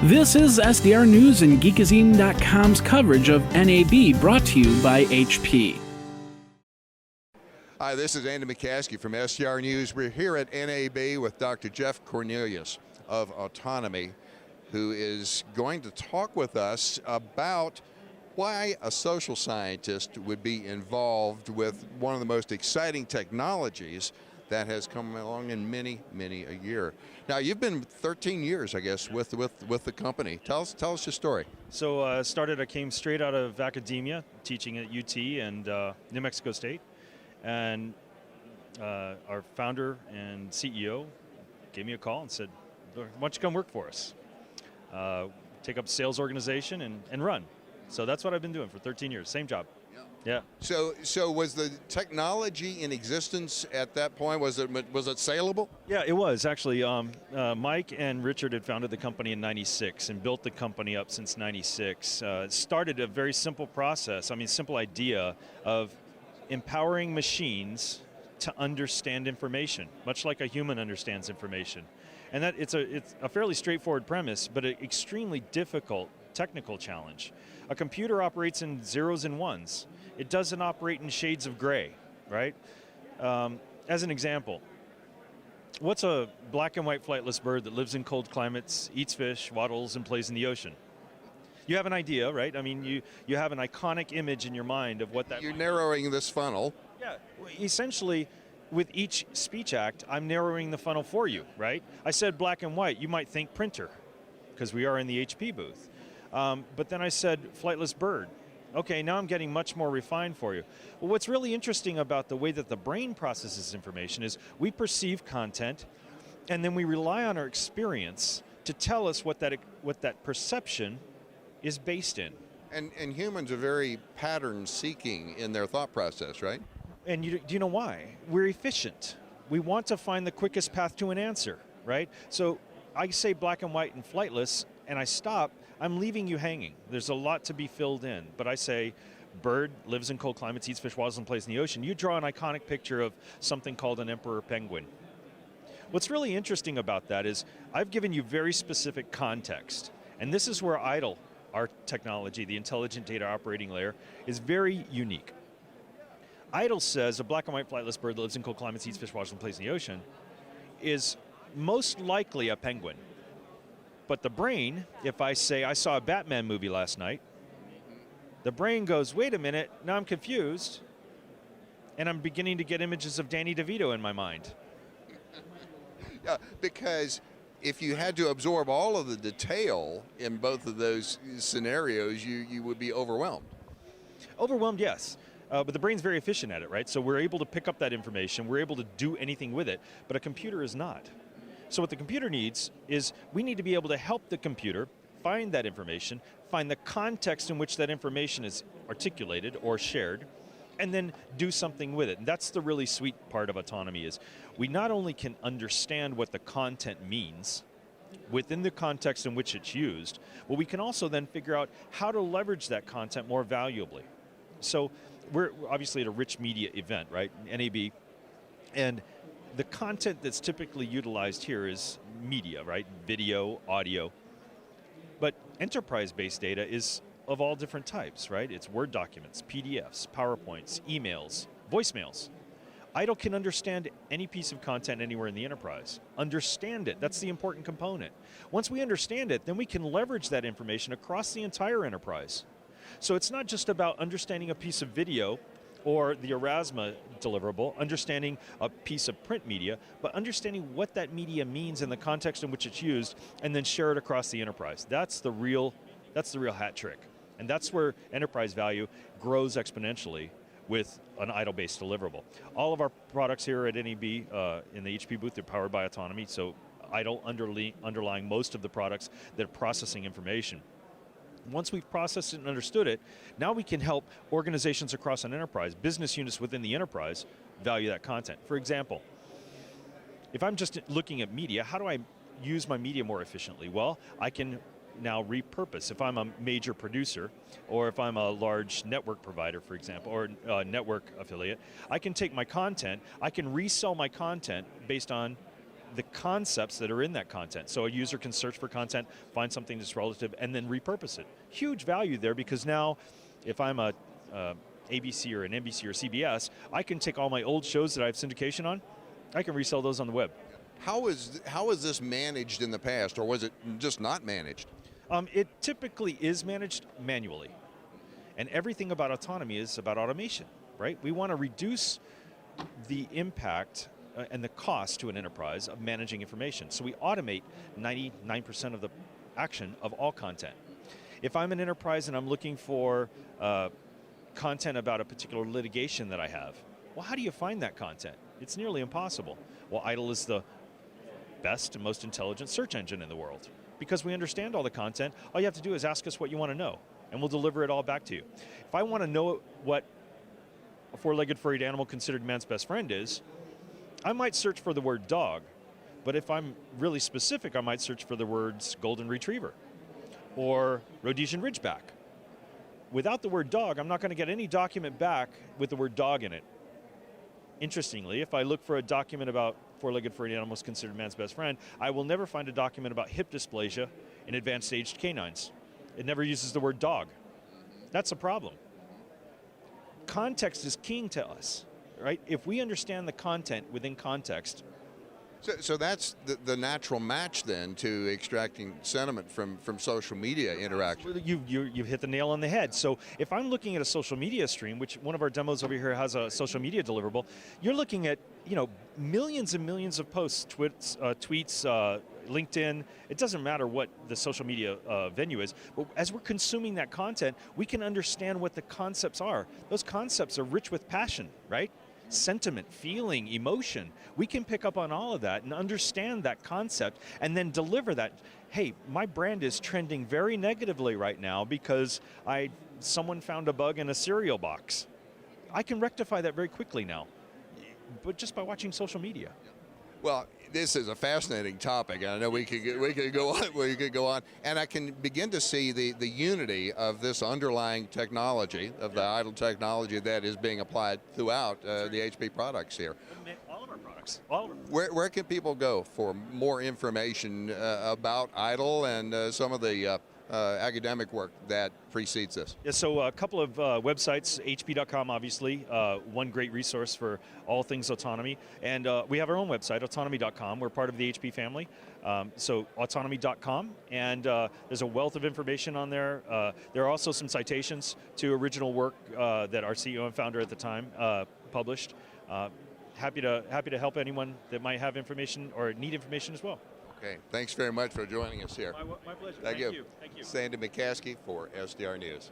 This is SDR News and Geekazine.com's coverage of NAB, brought to you by HP. Hi, this is Andy McCaskey from SDR News. We're here at NAB with Dr. Jeff Cornelius of Autonomy, who is going to talk with us about why a social scientist would be involved with one of the most exciting technologies that has come along in many a year. Now, you've been 13 years, I guess, with the company. Tell us your story. So I came straight out of academia, teaching at UT and New Mexico State. And our founder and CEO gave me a call and said, why don't you come work for us? Take up a sales organization and run. So that's what I've been doing for 13 years, same job. Yeah. So was the technology in existence at that point? Was it saleable? Yeah, it was actually. Mike and Richard had founded the company in '96 and built the company up since '96. It started a very simple process. Simple idea of empowering machines to understand information, much like a human understands information. And that it's a fairly straightforward premise, but an extremely difficult technical challenge. A computer operates in zeros and ones. It doesn't operate in shades of gray, right? As an example, what's a black and white flightless bird that lives in cold climates, eats fish, waddles, and plays in the ocean? You have an idea, right? You have an iconic image in your mind of what that You're narrowing this funnel. Yeah, essentially, with each speech act, I'm narrowing the funnel for you, right? I said black and white, you might think printer, because we are in the HP booth. But then I said flightless bird. Okay, now I'm getting much more refined for you. Well, what's really interesting about the way that the brain processes information is we perceive content, and then we rely on our experience to tell us what that perception is based in. And humans are very pattern-seeking in their thought process, right? And do you know why? We're efficient. We want to find the quickest path to an answer, right? So I say black and white and flightless, and I stop, I'm leaving you hanging. There's a lot to be filled in. But I say, bird, lives in cold climates, eats fish, waddles, and plays in the ocean. You draw an iconic picture of something called an emperor penguin. What's really interesting about that is I've given you very specific context. And this is where IDLE, our technology, the Intelligent Data Operating Layer, is very unique. IDLE says a black and white flightless bird that lives in cold climates, eats fish, waddles, and plays in the ocean is most likely a penguin. But the brain, if I say I saw a Batman movie last night, the brain goes, wait a minute, now I'm confused, and I'm beginning to get images of Danny DeVito in my mind. Yeah, because if you had to absorb all of the detail in both of those scenarios, you would be overwhelmed. Overwhelmed, yes. But the brain's very efficient at it, right? So we're able to pick up that information, we're able to do anything with it, but a computer is not. So what the computer needs is we need to be able to help the computer find that information, find the context in which that information is articulated or shared, and then do something with it. And that's the really sweet part of autonomy is we not only can understand what the content means within the context in which it's used, but we can also then figure out how to leverage that content more valuably. So we're obviously at a rich media event, right? NAB. And the content that's typically utilized here is media, right? Video, audio. But enterprise-based data is of all different types, right? It's Word documents, PDFs, PowerPoints, emails, voicemails. IDLE can understand any piece of content anywhere in the enterprise. Understand it, that's the important component. Once we understand it, then we can leverage that information across the entire enterprise. So it's not just about understanding a piece of video or the Erasmus deliverable, understanding a piece of print media, but understanding what that media means in the context in which it's used, and then share it across the enterprise. That's the real hat trick. And that's where enterprise value grows exponentially with an IDLE-based deliverable. All of our products here at NAB in the HP booth are powered by Autonomy, so IDLE underlying most of the products that are processing information. Once we've processed it and understood it, now we can help organizations across an enterprise, business units within the enterprise, value that content. For example, if I'm just looking at media, how do I use my media more efficiently? Well, I can now repurpose. If I'm a major producer, or if I'm a large network provider, for example, or a network affiliate, I can take my content, I can resell my content based on the concepts that are in that content. So a user can search for content, find something that's relative, and then repurpose it. Huge value there, because now, if I'm a ABC or an NBC or CBS, I can take all my old shows that I have syndication on, I can resell those on the web. How is this managed in the past, or was it just not managed? It typically is managed manually. And everything about autonomy is about automation, right? We want to reduce the impact and the cost to an enterprise of managing information. So we automate 99% of the action of all content. If I'm an enterprise and I'm looking for content about a particular litigation that I have, well, how do you find that content? It's nearly impossible. Well, IDLE is the best and most intelligent search engine in the world. Because we understand all the content, all you have to do is ask us what you want to know, and we'll deliver it all back to you. If I want to know what a four-legged furried animal considered man's best friend is, I might search for the word dog, but if I'm really specific, I might search for the words golden retriever or Rhodesian ridgeback. Without the word dog, I'm not going to get any document back with the word dog in it. Interestingly, if I look for a document about four-legged furry animals considered man's best friend, I will never find a document about hip dysplasia in advanced aged canines. It never uses the word dog. That's a problem. Context is king to us, right? If we understand the content within context. So that's the natural match then to extracting sentiment from social media interaction. You've hit the nail on the head. So if I'm looking at a social media stream, which one of our demos over here has a social media deliverable, you're looking at millions and millions of posts, tweets, LinkedIn. It doesn't matter what the social media venue is, but as we're consuming that content, we can understand what the concepts are. Those concepts are rich with passion, right? Sentiment, feeling, emotion. We can pick up on all of that and understand that concept and then deliver that. Hey, my brand is trending very negatively right now because someone found a bug in a cereal box. I can rectify that very quickly now, but just by watching social media. Well, this is a fascinating topic. I know we could go on, and I can begin to see the unity of this underlying technology, of the IDLE technology that is being applied throughout the HP products here. All of our products. All of our Where can people go for more information about IDLE and some of the academic work that precedes this? Yeah, so a couple of websites, hp.com obviously, one great resource for all things autonomy, and we have our own website, autonomy.com. We're part of the HP family, so autonomy.com, and there's a wealth of information on there. There are also some citations to original work that our CEO and founder at the time published. Happy to help anyone that might have information or need information as well. Okay, thanks very much for joining us here. My pleasure. Thank you. Thank you. Sandy McCaskey for SDR News.